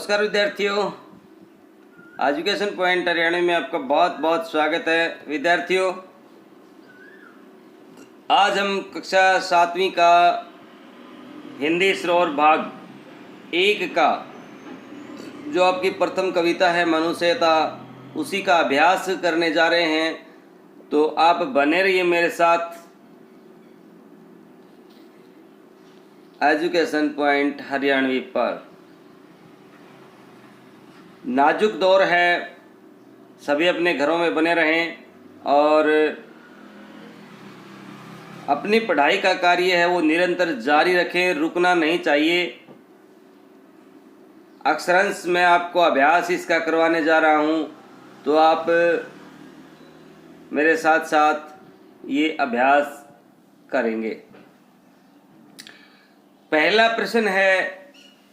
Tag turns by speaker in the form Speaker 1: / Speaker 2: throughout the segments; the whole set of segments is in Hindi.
Speaker 1: नमस्कार विद्यार्थियों, एजुकेशन पॉइंट हरियाणा में आपका बहुत बहुत स्वागत है। विद्यार्थियों, आज हम कक्षा 7वीं का हिंदी स्रोर भाग 1 का जो आपकी प्रथम कविता है मनुष्यता, उसी का अभ्यास करने जा रहे हैं। तो आप बने रहिए मेरे साथ एजुकेशन पॉइंट हरियाणवी पर। नाजुक दौर है, सभी अपने घरों में बने रहें और अपनी पढ़ाई का कार्य है वो निरंतर जारी रखें, रुकना नहीं चाहिए। अक्षरांश में आपको अभ्यास इसका करवाने जा रहा हूँ, तो आप मेरे साथ साथ ये अभ्यास करेंगे। पहला प्रश्न है,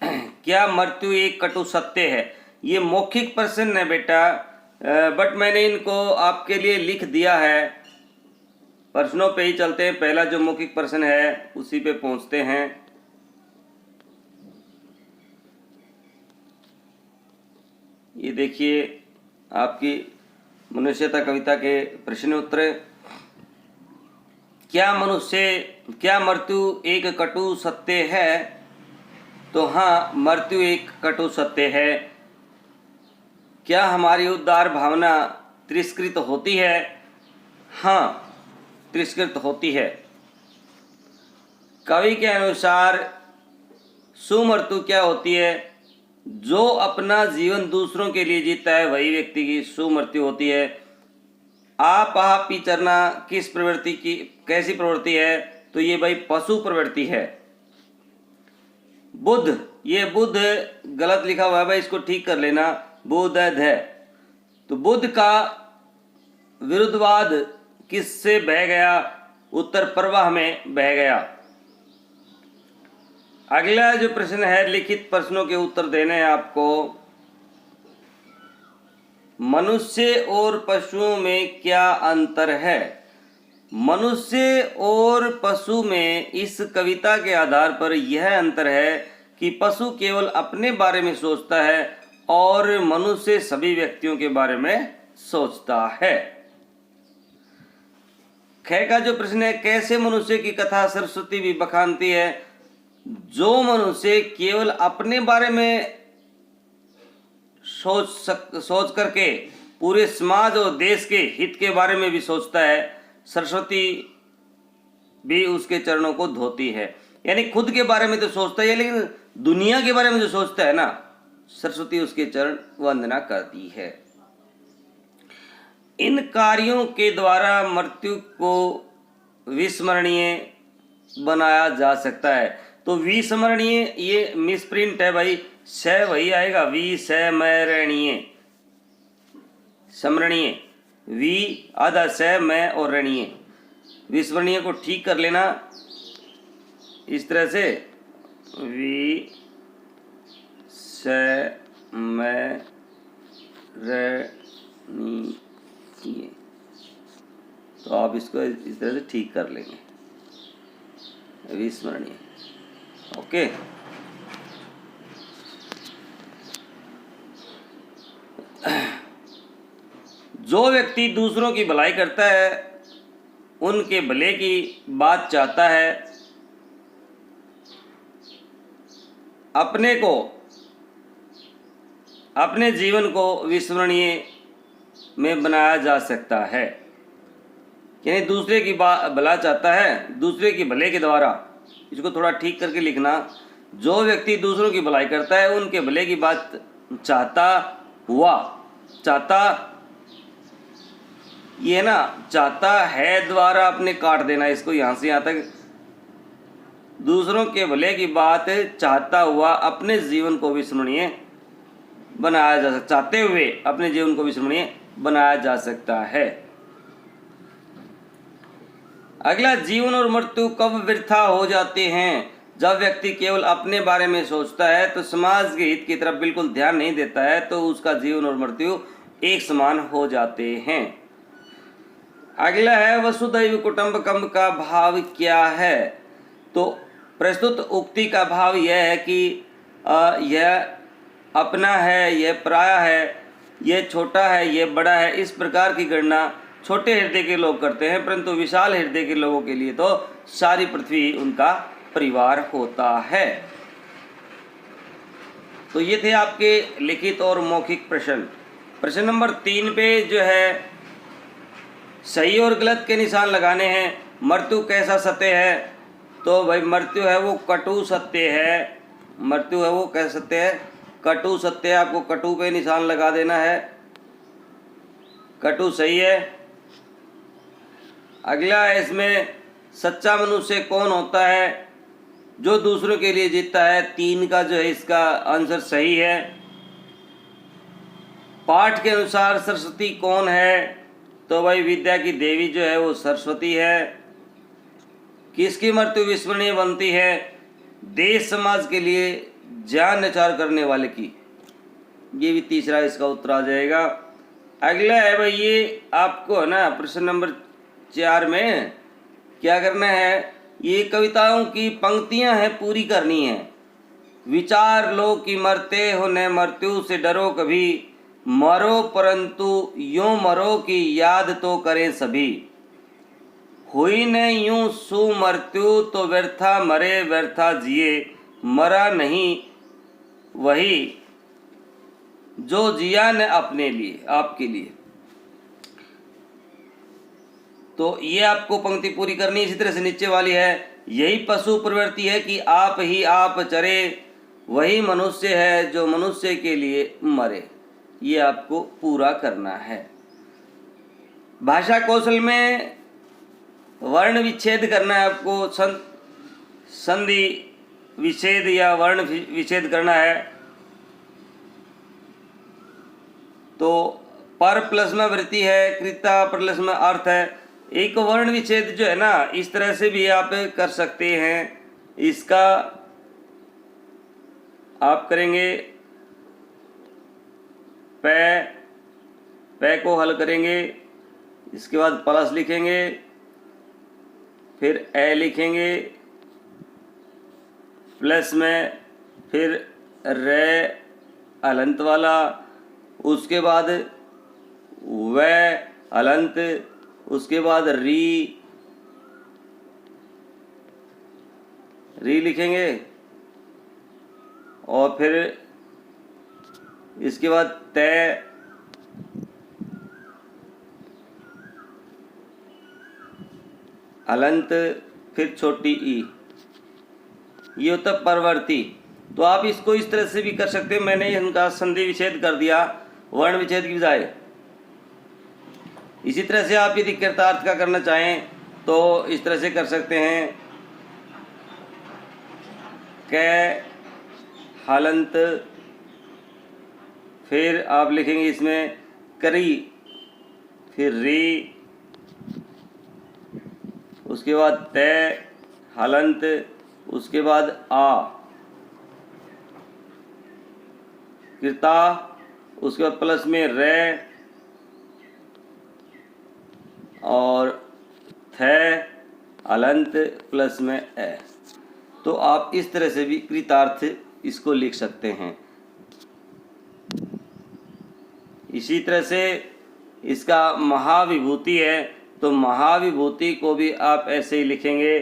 Speaker 1: क्या मृत्यु एक कटु सत्य है? ये मौखिक प्रश्न है बेटा, बट मैंने इनको आपके लिए लिख दिया है। प्रश्नों पे ही चलते हैं। पहला जो मौखिक प्रश्न है उसी पे पहुंचते हैं। ये देखिए आपकी मनुष्यता कविता के प्रश्न उत्तर। क्या मृत्यु एक कटु सत्य है? तो हाँ, मृत्यु एक कटु सत्य है। क्या हमारी उदार भावना तिरस्कृत होती है? हाँ, तिरस्कृत होती है। कवि के अनुसार सुमृत्यु क्या होती है? जो अपना जीवन दूसरों के लिए जीता है वही व्यक्ति की सुमृत्यु होती है। आप ही चरना किस प्रवृत्ति की कैसी प्रवृत्ति है? तो ये भाई पशु प्रवृत्ति है। बुद्ध, ये बुद्ध गलत लिखा हुआ है भाई, इसको ठीक कर लेना। बुद्ध है, तो बुद्ध का विरुद्धवाद किससे बह गया? उत्तर प्रवाह में बह गया। अगला जो प्रश्न है, लिखित प्रश्नों के उत्तर देने हैं आपको। मनुष्य और पशुओं में क्या अंतर है? मनुष्य और पशु में इस कविता के आधार पर यह अंतर है कि पशु केवल अपने बारे में सोचता है और मनुष्य सभी व्यक्तियों के बारे में सोचता है। ख का जो प्रश्न है, कैसे मनुष्य की कथा सरस्वती भी बखानती है? जो मनुष्य केवल अपने बारे में सोच करके पूरे समाज और देश के हित के बारे में भी सोचता है, सरस्वती भी उसके चरणों को धोती है। यानी खुद के बारे में तो सोचता है, लेकिन दुनिया के बारे में जो सोचता है ना, सरस्वती उसके चरण वंदना करती है। इन कार्यों के द्वारा मृत्यु को विस्मरणीय बनाया जा सकता है। तो विस्मरणीय ये मिसप्रिंट है भाई, स वही आएगा, विस्मरणीय, स्मरणीय, वी आधा स मैं और रणीय। विस्मरणीय को ठीक कर लेना इस तरह से, वी मैं तो आप इसको इस तरह से ठीक कर लेंगे, विस्मरणीय। ओके, जो व्यक्ति दूसरों की भलाई करता है, उनके भले की बात चाहता है, अपने जीवन को विस्मरणीय में बनाया जा सकता है। यानी दूसरे की भला चाहता है, दूसरे की भले के द्वारा। इसको थोड़ा ठीक करके लिखना। जो व्यक्ति दूसरों की भलाई करता है, उनके भले की बात चाहता ये ना, चाहता है द्वारा अपने काट देना इसको यहाँ से यहाँ तक। दूसरों के भले की बात चाहता हुआ अपने जीवन को विस्मरणीय बनाया जा सकता, चाहते हुए अपने जीवन को विस्मरणीय बनाया जा सकता है। अगला, जीवन और मृत्यु कब वृथा हो जाते हैं? जब व्यक्ति केवल अपने बारे में सोचता है, तो समाज के हित की तरफ बिल्कुल ध्यान नहीं देता है, तो उसका जीवन और मृत्यु एक समान हो जाते हैं। अगला है, वसुधैव कुटुंबकम का भाव क्या है? तो प्रस्तुत उक्ति का भाव यह है कि यह अपना है, यह पराया है, यह छोटा है, यह बड़ा है, इस प्रकार की गणना छोटे हृदय के लोग करते हैं, परंतु विशाल हृदय के लोगों के लिए तो सारी पृथ्वी उनका परिवार होता है। तो ये थे आपके लिखित और मौखिक प्रश्न। प्रश्न नंबर 3 पे जो है सही और गलत के निशान लगाने हैं। मृत्यु कैसा सत्य है? तो भाई मृत्यु है वो कटु सत्य है। मृत्यु है वो कैसा सत्य है? कटु सत्य है। आपको कटु पे निशान लगा देना है, कटु सही है। अगला है इसमें सच्चा मनुष्य कौन होता है? जो दूसरों के लिए जीतता है। 3 का जो है इसका आंसर सही है। पाठ के अनुसार सरस्वती कौन है? तो भाई विद्या की देवी जो है वो सरस्वती है। किसकी मृत्यु विस्मरणीय बनती है? देश समाज के लिए जान न्यौछावर करने वाले की। ये भी तीसरा इसका उत्तर आ जाएगा। अगला है भाई ये आपको है ना प्रश्न नंबर 4 में क्या करना है, ये कविताओं की पंक्तियां हैं पूरी करनी है। विचार लो कि मरते हो न मृत्यु से डरो कभी, मरो परंतु यूं मरो कि याद तो करें सभी। हुई न यूं सुमृत्यु तो व्यर्था मरे व्यर्था जिए, मरा नहीं वही जो जिया न अपने लिए आपके लिए। तो ये आपको पंक्ति पूरी करनी। इसी तरह से नीचे वाली है, यही पशु प्रवृत्ति है कि आप ही आप चरे, वही मनुष्य है जो मनुष्य के लिए मरे। ये आपको पूरा करना है। भाषा कौशल में वर्ण विच्छेद करना है आपको, संधि विच्छेद या वर्ण विच्छेद करना है। तो पर प्लस में वृत्ति है, कृता प्लस में अर्थ है। एक वर्ण विच्छेद जो है ना इस तरह से भी आप कर सकते हैं। इसका आप करेंगे पै को हल करेंगे, इसके बाद प्लस लिखेंगे, फिर ए लिखेंगे प्लस में, फिर रे अलंत वाला, उसके बाद व अलंत, उसके बाद री लिखेंगे और फिर इसके बाद तय, अलंत, फिर छोटी ई। ये होता परवर्ती। तो आप इसको इस तरह से भी कर सकते हैं। मैंने इनका संधि विच्छेद कर दिया वर्ण विच्छेद की बजाय। इसी तरह से आप यदि कृतार्थ का करना चाहें तो इस तरह से कर सकते हैं, कै हलंत, फिर आप लिखेंगे इसमें करी, फिर री, उसके बाद तय हलंत, उसके बाद आ कृता, उसके बाद प्लस में रे और थे अलंत प्लस में ए। तो आप इस तरह से भी कृतार्थ इसको लिख सकते हैं। इसी तरह से इसका महाविभूति है, तो महाविभूति को भी आप ऐसे ही लिखेंगे,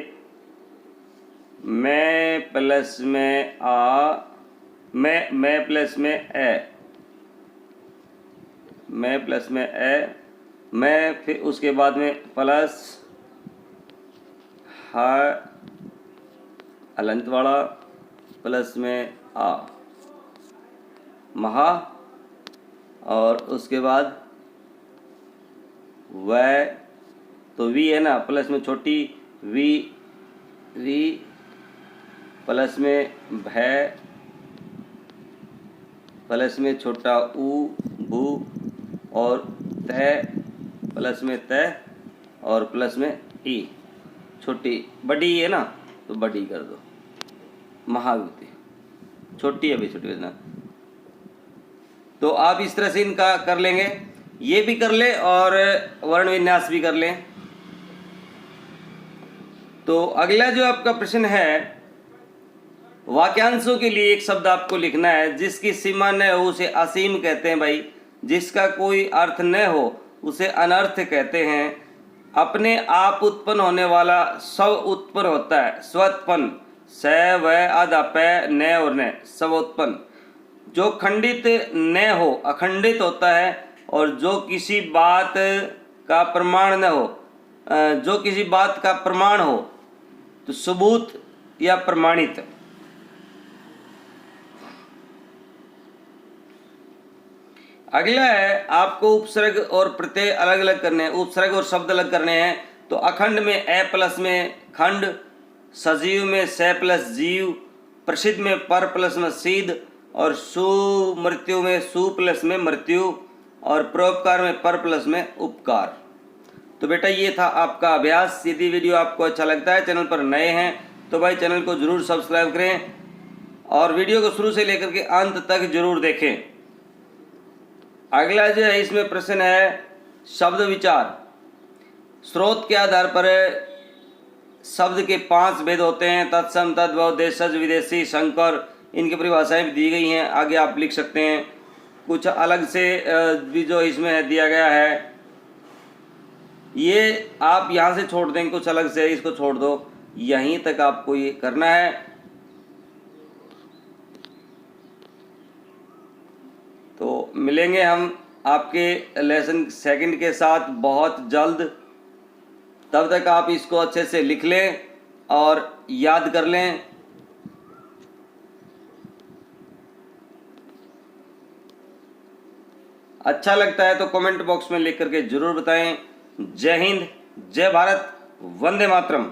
Speaker 1: मैं प्लस में आ, मैं प्लस में ए, मैं प्लस में ए, मैं, फिर उसके बाद में प्लस हा अलंत वाला, प्लस में आ महा, और उसके बाद वै, तो वी है ना प्लस में छोटी वी, री प्लस में भय, प्लस में छोटा ऊ भू, और तय प्लस में तय, और प्लस में ई, छोटी बड़ी है ना तो बड़ी कर दो, महाविभूति। छोटी है भाई, छोटी है ना। तो आप इस तरह से इनका कर लेंगे, ये भी कर ले और वर्ण विन्यास भी कर लें। तो अगला जो आपका प्रश्न है वाक्यांशों के लिए एक शब्द आपको लिखना है। जिसकी सीमा न हो उसे असीम कहते हैं भाई। जिसका कोई अर्थ न हो उसे अनर्थ कहते हैं। अपने आप उत्पन्न होने वाला सब उत्पन्न होता है। स्वोत्पन्न, स व अद अप न और न, सब उत्पन्न। जो खंडित न हो अखंडित होता है। और जो किसी बात का प्रमाण न हो, जो किसी बात का प्रमाण हो तो सबूत या प्रमाणित। अगला है आपको उपसर्ग और प्रत्यय अलग अलग करने हैं, उपसर्ग और शब्द अलग करने हैं। तो अखंड में ए प्लस में खंड, सजीव में स प्लस जीव, प्रसिद्ध में पर प्लस में सिद्ध, और सुमृत्यु में सु प्लस में मृत्यु, और परोपकार में पर प्लस में उपकार। तो बेटा ये था आपका अभ्यास। यदि वीडियो आपको अच्छा लगता है, चैनल पर नए हैं तो भाई चैनल को जरूर सब्सक्राइब करें और वीडियो को शुरू से लेकर के अंत तक जरूर देखें। अगला जो है इसमें प्रश्न है शब्द विचार। स्रोत के आधार पर शब्द के 5 भेद होते हैं, तत्सम, तद्भव, देशज, विदेशी, संकर। इनकी परिभाषाएं भी दी गई हैं, आगे आप लिख सकते हैं। कुछ अलग से भी जो इसमें दिया गया है ये आप यहाँ से छोड़ दें, कुछ अलग से इसको छोड़ दो, यहीं तक आपको ये करना है। तो मिलेंगे हम आपके लेसन 2 के साथ बहुत जल्द। तब तक आप इसको अच्छे से लिख लें और याद कर लें। अच्छा लगता है तो कमेंट बॉक्स में लिख करके जरूर बताएं। जय हिंद, जय भारत, वंदे मातरम।